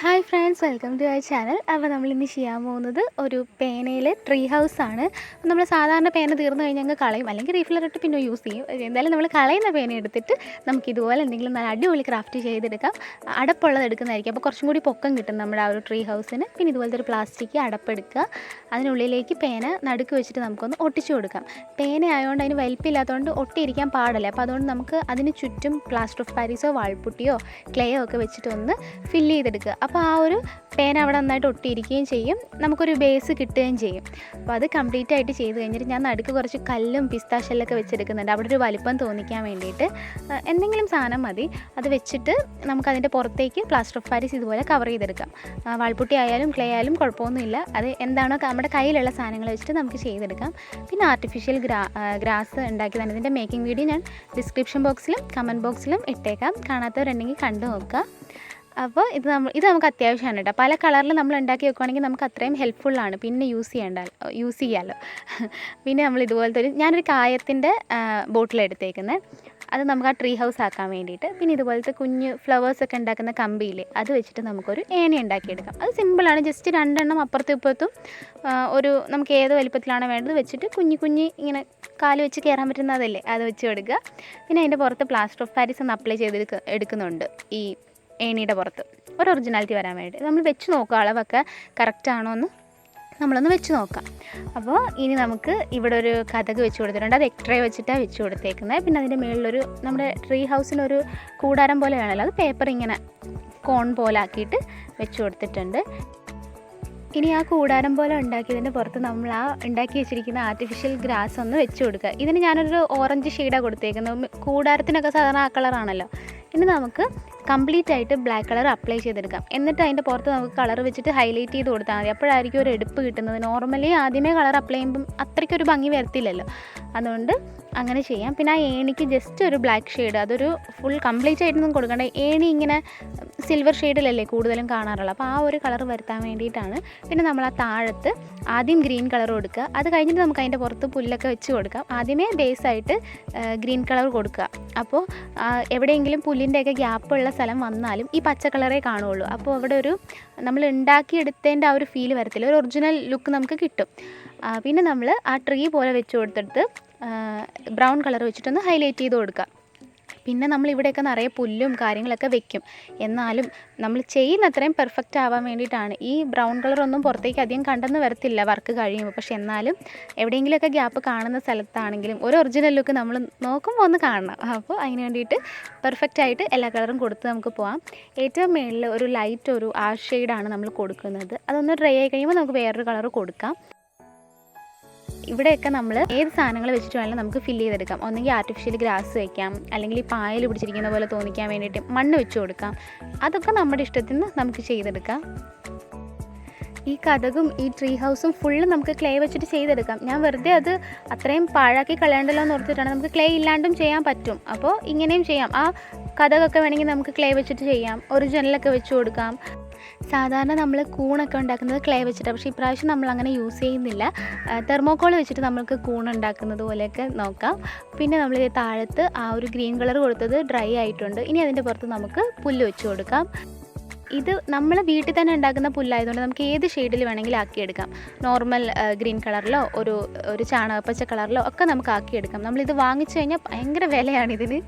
Hi friends, welcome to our channel. അപ്പോൾ നമ്മളിന്ന് ചെയ്യാൻ പോകുന്നത് ഒരു പേനയിൽ ട്രീ ഹൗസ് ആണ്. നമ്മൾ സാധാരണ പേന തീർന്നു കഴിഞ്ഞാൽ അങ്ങ് കളയും, അല്ലെങ്കിൽ റീഫില്ലർ ഇട്ട് പിന്നെ യൂസ് ചെയ്യും. എന്തായാലും നമ്മൾ കളയുന്ന പേന എടുത്തിട്ട് നമുക്ക് ഇതുപോലെ എന്തെങ്കിലും നല്ല അടിപൊളി ക്രാഫ്റ്റ് ചെയ്തെടുക്കാം. അടപ്പുള്ളത് എടുക്കുന്നതായിരിക്കും, അപ്പോൾ കുറച്ചും കൂടി പൊക്കം കിട്ടും നമ്മുടെ ആ ഒരു ട്രീ ഹൗസിന്. പിന്നെ ഇതുപോലത്തെ ഒരു പ്ലാസ്റ്റിക് അടപ്പെടുക്കുക, അതിനുള്ളിലേക്ക് പേന നടുക്ക് വെച്ചിട്ട് നമുക്കൊന്ന് ഒട്ടിച്ചു കൊടുക്കാം. പേന ആയതുകൊണ്ട് അതിന് വലിപ്പില്ലാത്തതുകൊണ്ട് ഒട്ടിയിരിക്കാൻ പാടില്ല. അപ്പോൾ അതുകൊണ്ട് നമുക്ക് അതിന് ചുറ്റും പ്ലാസ്റ്റർ ഓഫ് പാരീസോ വാൾപുട്ടിയോ ക്ലേയോ ഒക്കെ വെച്ചിട്ട് ഒന്ന് ഫില്ല് ചെയ്തെടുക്കുക. അപ്പോൾ ആ ഒരു പേന അവിടെ നന്നായിട്ട് ഒട്ടിയിരിക്കുകയും ചെയ്യും, നമുക്കൊരു ബേസ് കിട്ടുകയും ചെയ്യും. അപ്പോൾ അത് കംപ്ലീറ്റ് ആയിട്ട് ചെയ്ത് കഴിഞ്ഞിട്ട് ഞാൻ നടുക്ക് കുറച്ച് കല്ലും പിസ്താഷെല്ലൊക്കെ വെച്ചെടുക്കുന്നുണ്ട്, അവിടെ ഒരു വലിപ്പം തോന്നിക്കാൻ വേണ്ടിയിട്ട്. എന്തെങ്കിലും സാധനം മതി, അത് വെച്ചിട്ട് നമുക്കതിൻ്റെ പുറത്തേക്ക് പ്ലാസ്റ്റർ ഓഫ് പാരീസ് ഇതുപോലെ കവർ ചെയ്തെടുക്കാം. വാൾപുട്ടി ആയാലും ക്ലേ ആയാലും കുഴപ്പമൊന്നുമില്ല, അത് എന്താണോ നമ്മുടെ കയ്യിലുള്ള സാധനങ്ങൾ വെച്ചിട്ട് നമുക്ക് ചെയ്തെടുക്കാം. പിന്നെ ആർട്ടിഫിഷ്യൽ ഗ്രാസ് ഉണ്ടാക്കി തന്നെ ഇതിൻ്റെ മേക്കിംഗ് വീഡിയോ ഞാൻ ഡിസ്ക്രിപ്ഷൻ ബോക്സിലും കമൻറ്റ് ബോക്സിലും ഇട്ടേക്കാം, കാണാത്തവരുണ്ടെങ്കിൽ കണ്ടു നോക്കുക. അപ്പോൾ ഇത് നമുക്ക് അത്യാവശ്യമാണ് കേട്ടോ. പല കളറിൽ നമ്മൾ ഉണ്ടാക്കി വെക്കുകയാണെങ്കിൽ നമുക്ക് അത്രയും ഹെൽപ്ഫുള്ളാണ്, പിന്നെ യൂസ് ചെയ്യാമല്ലോ. പിന്നെ നമ്മൾ ഇതുപോലത്തെ ഞാനൊരു കായത്തിൻ്റെ ബോട്ടിലെടുത്തേക്കുന്നത്, അത് നമുക്ക് ആ ട്രീ ഹൗസ് ആക്കാൻ വേണ്ടിയിട്ട്. പിന്നെ ഇതുപോലത്തെ കുഞ്ഞ് ഫ്ലവേഴ്സൊക്കെ ഉണ്ടാക്കുന്ന കമ്പിയില്ലേ, അത് വെച്ചിട്ട് നമുക്കൊരു ഏണി ഉണ്ടാക്കിയെടുക്കാം. അത് സിമ്പിളാണ്, ജസ്റ്റ് 2 എണ്ണം അപ്പുറത്തും ഇപ്പുറത്തും ഒരു നമുക്ക് ഏത് വലിപ്പത്തിലാണ് വേണ്ടത് വെച്ചിട്ട് കുഞ്ഞി ഇങ്ങനെ കാല് വെച്ച് കയറാൻ പറ്റുന്നതല്ലേ, അത് വെച്ച് കൊടുക്കുക. പിന്നെ അതിൻ്റെ പുറത്ത് പ്ലാസ്റ്റർ ഓഫ് പാരീസ് ഒന്ന് അപ്ലൈ ചെയ്ത് എടുക്കുന്നുണ്ട് ഈ ഏണിയുടെ പുറത്ത്, ഒരു ഒറിജിനാലിറ്റി വരാൻ വേണ്ടി. നമ്മൾ വെച്ച് നോക്കുക, അളവൊക്കെ കറക്റ്റാണോ എന്ന് നമ്മളൊന്ന് വെച്ച് നോക്കാം. അപ്പോൾ ഇനി നമുക്ക് ഇവിടെ ഒരു കതക് വെച്ച് കൊടുത്തിട്ടുണ്ട്, അത് എക്സ്ട്രേ വെച്ചിട്ടാണ് വെച്ച് കൊടുത്തേക്കുന്നത്. പിന്നെ അതിൻ്റെ മുകളിലൊരു നമ്മുടെ ട്രീ ഹൗസിനൊരു കൂടാരം പോലെ വേണമല്ലോ, അത് പേപ്പർ ഇങ്ങനെ കോൺ പോലെ ആക്കിയിട്ട് വെച്ച് കൊടുത്തിട്ടുണ്ട്. ഇനി ആ കൂടാരം പോലെ ഉണ്ടാക്കിയതിൻ്റെ പുറത്ത് നമ്മൾ ആ ഉണ്ടാക്കി വെച്ചിരിക്കുന്ന ആർട്ടിഫിഷ്യൽ ഗ്രാസ് ഒന്ന് വെച്ച് കൊടുക്കുക. ഇതിന് ഞാനൊരു ഓറഞ്ച് ഷെയ്ഡാണ് കൊടുത്തേക്കുന്നത്, കൂടാരത്തിനൊക്കെ സാധാരണ ആ കളറാണല്ലോ. ഇനി നമുക്ക് കംപ്ലീറ്റ് ആയിട്ട് ബ്ലാക്ക് കളർ അപ്ലൈ ചെയ്തെടുക്കാം. എന്നിട്ട് അതിൻ്റെ പുറത്ത് നമുക്ക് കളർ വെച്ചിട്ട് ഹൈലൈറ്റ് ചെയ്ത് കൊടുത്താൽ മതി, അപ്പോഴായിരിക്കും ഒരു എടുപ്പ് കിട്ടുന്നത്. നോർമലി ആദ്യമേ കളർ അപ്ലൈ ചെയ്യുമ്പം അത്രയ്ക്കൊരു ഭംഗി വരത്തില്ലല്ലോ, അതുകൊണ്ട് അങ്ങനെ ചെയ്യാം. പിന്നെ ആ ഏണിക്ക് ജസ്റ്റ് ഒരു ബ്ലാക്ക് ഷെയ്ഡ്, അതൊരു ഫുൾ കംപ്ലീറ്റ് ആയിട്ടൊന്നും കൊടുക്കേണ്ട. ഏണി ഇങ്ങനെ സിൽവർ ഷെയ്ഡിലല്ലേ കൂടുതലും കാണാറുള്ളത്, അപ്പോൾ ആ ഒരു കളർ വരുത്താൻ വേണ്ടിയിട്ടാണ്. പിന്നെ നമ്മൾ ആ താഴത്ത് ആദ്യം ഗ്രീൻ കളർ കൊടുക്കുക, അത് കഴിഞ്ഞിട്ട് നമുക്ക് അതിൻ്റെ പുറത്ത് പുല്ലൊക്കെ വെച്ച് കൊടുക്കാം. ആദ്യമേ ബേസായിട്ട് ഗ്രീൻ കളർ കൊടുക്കുക. അപ്പോൾ എവിടെയെങ്കിലും പുല്ലിൻ്റെയൊക്കെ ഗ്യാപ്പുള്ള സ്ഥലം വന്നാലും ഈ പച്ച കളറേ കാണുള്ളൂ, അപ്പോൾ അവിടെ ഒരു നമ്മൾ ഉണ്ടാക്കിയെടുത്തതിൻ്റെ ആ ഒരു ഫീൽ വരത്തില്ല, ഒരു ഒറിജിനൽ ലുക്ക് നമുക്ക് കിട്ടും. പിന്നെ നമ്മൾ ആ ട്രീ പോലെ വെച്ച് കൊടുത്തിട്ട് ബ്രൗൺ കളർ വെച്ചിട്ടൊന്ന് ഹൈലൈറ്റ് ചെയ്ത് കൊടുക്കുക. പിന്നെ നമ്മൾ ഇവിടെയൊക്കെ നിറയെ പുല്ലും കാര്യങ്ങളൊക്കെ വെക്കും, എന്നാലും നമ്മൾ ചെയ്യുന്ന അത്രയും പെർഫെക്റ്റ് ആവാൻ വേണ്ടിയിട്ടാണ്. ഈ ബ്രൗൺ കളറൊന്നും പുറത്തേക്ക് അധികം കണ്ടെന്ന് വരത്തില്ല വർക്ക് കഴിയുമ്പോൾ, പക്ഷെ എന്നാലും എവിടെയെങ്കിലുമൊക്കെ ഗ്യാപ്പ് കാണുന്ന സ്ഥലത്താണെങ്കിലും ഒരു ഒറിജിനൽ ലുക്ക് നമ്മൾ നോക്കുമ്പോൾ ഒന്ന് കാണണം. അപ്പോൾ അതിന് വേണ്ടിയിട്ട് പെർഫെക്റ്റായിട്ട് എല്ലാ കളറും കൊടുത്ത് നമുക്ക് പോകാം. ഏറ്റവും മുകളിൽ ഒരു ലൈറ്റ് ഒരു ആഷ് ഷെയ്ഡാണ് നമ്മൾ കൊടുക്കുന്നത്, അതൊന്ന് ഡ്രൈ ആയി കഴിയുമ്പോൾ നമുക്ക് വേറൊരു കളർ കൊടുക്കാം. ഇവിടെയൊക്കെ നമ്മൾ ഏത് സാധനങ്ങൾ വെച്ചിട്ട് വേണമെങ്കിലും നമുക്ക് ഫില്ല് ചെയ്തെടുക്കാം. ഒന്നെങ്കിൽ ആർട്ടിഫിഷ്യൽ ഗ്രാസ് വയ്ക്കാം, അല്ലെങ്കിൽ ഈ പായൽ പിടിച്ചിരിക്കുന്ന പോലെ തോന്നിക്കാൻ വേണ്ടിയിട്ട് മണ്ണ് വെച്ച് കൊടുക്കാം. അതൊക്കെ നമ്മുടെ ഇഷ്ടത്തിന് നമുക്ക് ചെയ്തെടുക്കാം. ഈ കതകും ഈ ട്രീ ഹൗസും ഫുള്ള് നമുക്ക് ക്ലേ വെച്ചിട്ട് ചെയ്തെടുക്കാം. ഞാൻ വെറുതെ അത് അത്രയും പാഴാക്കി കളയണ്ടല്ലോ എന്ന് ഓർത്തിട്ടാണ്. നമുക്ക് ക്ലേ ഇല്ലാണ്ടും ചെയ്യാൻ പറ്റും, അപ്പോൾ ഇങ്ങനെയും ചെയ്യാം. ആ കതകൊക്കെ വേണമെങ്കിൽ നമുക്ക് ക്ലേ വെച്ചിട്ട് ചെയ്യാം, ഒറിജിനലൊക്കെ വെച്ച് കൊടുക്കാം. സാധാരണ നമ്മൾ കൂണൊക്കെ ഉണ്ടാക്കുന്നത് ക്ലേ വെച്ചിട്ടാണ്, പക്ഷേ ഇപ്രാവശ്യം നമ്മൾ അങ്ങനെ യൂസ് ചെയ്യുന്നില്ല. തെർമോക്കോൾ വെച്ചിട്ട് നമുക്ക് കൂണുണ്ടാക്കുന്നത് പോലെയൊക്കെ നോക്കാം. പിന്നെ നമ്മൾ താഴത്ത് ആ ഒരു ഗ്രീൻ കളർ കൊടുത്തത് ഡ്രൈ ആയിട്ടുണ്ട്. ഇനി അതിൻ്റെ പുറത്ത് നമുക്ക് പുല്ല് വെച്ച് കൊടുക്കാം. ഇത് നമ്മൾ വീട്ടിൽ തന്നെ ഉണ്ടാക്കുന്ന പുല്ലായതുകൊണ്ട് നമുക്ക് ഏത് ഷെയ്ഡിൽ വേണമെങ്കിലും ആക്കിയെടുക്കാം. നോർമൽ ഗ്രീൻ കളറിലോ ഒരു ചാണകപ്പച്ച കളറിലോ ഒക്കെ നമുക്ക് ആക്കിയെടുക്കാം. നമ്മളിത് വാങ്ങിച്ചു കഴിഞ്ഞാൽ ഭയങ്കര വിലയാണിതിന്,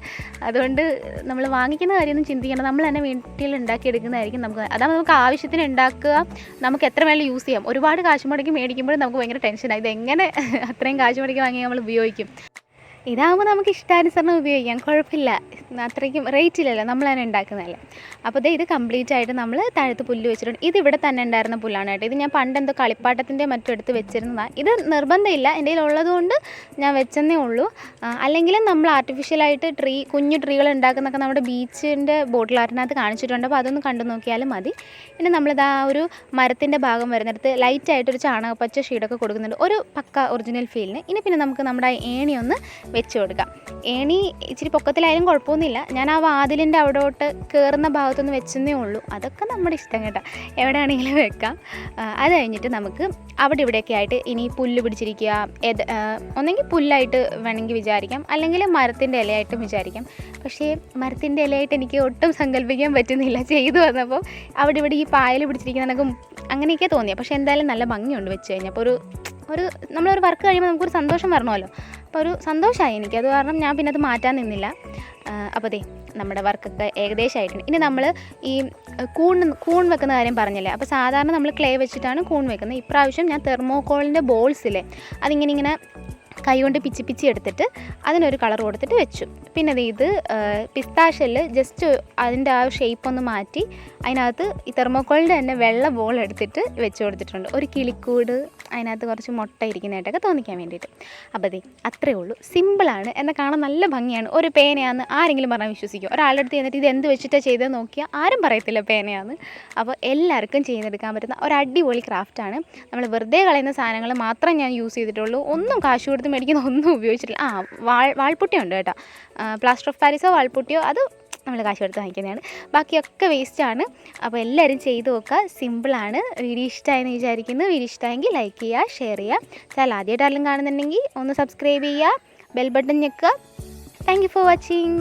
അതുകൊണ്ട് നമ്മൾ വാങ്ങിക്കുന്ന കാര്യമൊന്നും ചിന്തിക്കണം, നമ്മൾ തന്നെ വീട്ടിൽ ഉണ്ടാക്കിയെടുക്കുന്നതായിരിക്കും അതാകുമ്പോൾ നമുക്ക് ആവശ്യത്തിന് ഉണ്ടാക്കുക, നമുക്ക് എത്ര വേണമെങ്കിലും യൂസ് ചെയ്യാം. ഒരുപാട് കാശ് മുടക്കി മേടിക്കുമ്പോഴും നമുക്ക് ഭയങ്കര ടെൻഷനാണ്, ഇതെങ്ങനെ അത്രയും കാശ് മുടക്കി വാങ്ങി നമ്മൾ ഉപയോഗിക്കും. ഇതാകുമ്പോൾ നമുക്ക് ഇഷ്ടാനുസരണം ഉപയോഗിക്കാം, കുഴപ്പമില്ല, അത്രയ്ക്കും റേറ്റ് ഇല്ലല്ലോ, നമ്മൾ തന്നെ ഉണ്ടാക്കുന്നതല്ലേ. അപ്പോൾ ഇത് കംപ്ലീറ്റ് ആയിട്ട് നമ്മൾ താഴത്ത് പുല്ല് വെച്ചിട്ടുണ്ട്. ഇത് ഇവിടെ തന്നെ ഉണ്ടായിരുന്ന പുല്ലാണ് കേട്ടോ, ഇത് ഞാൻ പണ്ടെന്തോ കളിപ്പാട്ടത്തിൻ്റെ മറ്റും എടുത്ത് വെച്ചിരുന്നതാണ്. ഇത് നിർബന്ധമില്ല, എൻ്റെ കയ്യിൽ ഉള്ളതുകൊണ്ട് ഞാൻ വെച്ചെന്നേ ഉള്ളൂ. അല്ലെങ്കിലും നമ്മൾ ആർട്ടിഫിഷ്യലായിട്ട് കുഞ്ഞു ട്രീകൾ ഉണ്ടാക്കുന്നതൊക്കെ നമ്മുടെ ബീച്ചിൻ്റെ ബോട്ടിൽ ആർട്ടിനകത്ത് കാണിച്ചിട്ടുണ്ട്, അപ്പോൾ അതൊന്ന് കണ്ടു നോക്കിയാലും മതി. പിന്നെ നമ്മളിത് ആ ഒരു മരത്തിൻ്റെ ഭാഗം വരുന്നിടത്ത് ലൈറ്റായിട്ടൊരു ചാണകപ്പച്ച ഷീഡൊക്കെ കൊടുക്കുന്നുണ്ട്, ഒരു പക്ക ഒറിജിനൽ ഫീലിന്. ഇനി പിന്നെ നമുക്ക് നമ്മുടെ ഏണി ഒന്ന് വെച്ച് കൊടുക്കാം. ഏണി ഇച്ചിരി പൊക്കത്തിലായാലും കുഴപ്പമൊന്നുമില്ല. ഞാൻ ആ വാതിലിൻ്റെ അവിടോട്ട് കയറുന്ന ഭാഗത്തൊന്ന് വെച്ചെന്നേ ഉള്ളൂ. അതൊക്കെ നമ്മുടെ ഇഷ്ടം കേട്ടോ, എവിടെയാണെങ്കിലും വെക്കാം. അത് കഴിഞ്ഞിട്ട് നമുക്ക് അവിടെ ഇവിടെയൊക്കെ ആയിട്ട് ഇനി പുല്ല് പിടിച്ചിരിക്കുക, ഒന്നെങ്കിൽ പുല്ലായിട്ട് വേണമെങ്കിൽ വിചാരിക്കാം, അല്ലെങ്കിൽ മരത്തിൻ്റെ ഇലയായിട്ടും വിചാരിക്കാം. പക്ഷേ മരത്തിൻ്റെ ഇലയായിട്ട് എനിക്ക് ഒട്ടും സങ്കല്പിക്കാൻ പറ്റുന്നില്ല. ചെയ്തു വന്നപ്പോൾ അവിടെ ഇവിടെ ഈ പായൽ പിടിച്ചിരിക്കുന്നതൊക്കെ അങ്ങനെയൊക്കെ തോന്നിയത്. പക്ഷേ എന്തായാലും നല്ല ഭംഗിയുണ്ട് വെച്ച് കഴിഞ്ഞപ്പോൾ. ഒരു നമ്മളൊരു വർക്ക് കഴിയുമ്പോൾ നമുക്കൊരു സന്തോഷം വരണമല്ലോ. അപ്പോൾ ഒരു സന്തോഷമായി എനിക്ക്. അത് കാരണം ഞാൻ പിന്നെ അത് മാറ്റാൻ നിന്നില്ല. അപ്പോൾ നമ്മുടെ വർക്കൊക്കെ ഏകദേശമായിട്ടുണ്ട്. ഇനി നമ്മൾ ഈ കൂൺ വെക്കുന്ന കാര്യം പറഞ്ഞില്ലേ. അപ്പോൾ സാധാരണ നമ്മൾ ക്ലേ വെച്ചിട്ടാണ് കൂൺ വെക്കുന്നത്. ഇപ്രാവശ്യം ഞാൻ തെർമോക്കോളിൻ്റെ ബോൾസില്ലേ, അതിങ്ങനെ കൈ കൊണ്ട് പിച്ചി എടുത്തിട്ട് അതിനൊരു കളർ കൊടുത്തിട്ട് വെച്ചു. പിന്നെ ഇത് പിസ്താഷ്യല് ജസ്റ്റ് അതിൻ്റെ ആ ഷേപ്പ് ഒന്ന് മാറ്റി അതിനകത്ത് ഈ തെർമോക്കോളിൻ്റെ തന്നെ വെള്ള ബോൾ എടുത്തിട്ട് വെച്ച് കൊടുത്തിട്ടുണ്ട്. ഒരു കിളിക്കൂട്, അതിനകത്ത് കുറച്ച് മുട്ട ഇരിക്കുന്നതായിട്ടൊക്കെ തോന്നിക്കാൻ വേണ്ടിയിട്ട്. അപ്പോൾ അത്രയേ ഉള്ളൂ. സിമ്പിളാണ്, എന്നാൽ കാണാൻ നല്ല ഭംഗിയാണ്. ഒരു പേനയാണെന്ന് ആരെങ്കിലും പറഞ്ഞാൽ വിശ്വസിക്കും? ഒരാളുടെ അടുത്ത് ചെന്നിട്ട് ഇത് എന്ത് വെച്ചിട്ടാണ് ചെയ്തതെന്ന് നോക്കിയാൽ ആരും പറയത്തില്ല പേനയാണെന്ന്. അപ്പോൾ എല്ലാവർക്കും ചെയ്തെടുക്കാൻ പറ്റുന്ന ഒരു അടിപൊളി ക്രാഫ്റ്റാണ്. നമ്മൾ വെറുതെ കളയുന്ന സാധനങ്ങൾ മാത്രം ഞാൻ യൂസ് ചെയ്തിട്ടുള്ളൂ. ഒന്നും കാശ് കൊടുത്ത് മേടിക്കുന്ന ഒന്നും ഉപയോഗിച്ചിട്ടില്ല. വാൾപുട്ടിയുണ്ട് കേട്ടോ, പ്ലാസ്റ്റർ ഓഫ് പാരീസോ വാൾപുട്ടിയോ, അത് നമ്മൾ കാശ് കൊടുത്ത് വാങ്ങിക്കുന്നതാണ്. ബാക്കിയൊക്കെ വേസ്റ്റാണ്. അപ്പോൾ എല്ലാവരും ചെയ്ത് നോക്കുക, സിമ്പിളാണ്. വീഡിയോ ഇഷ്ടമായെന്ന് വിചാരിക്കുന്നു. വീഡിയോ ഇഷ്ടമായെങ്കിൽ ലൈക്ക് ചെയ്യുക, ഷെയർ ചെയ്യുക. ചാനൽ ആദ്യമായിട്ടാരെങ്കിലും കാണുന്നുണ്ടെങ്കിൽ ഒന്ന് സബ്സ്ക്രൈബ് ചെയ്യുക, ബെൽ ബട്ടൺ ഞെക്കുക. Thank you for watching.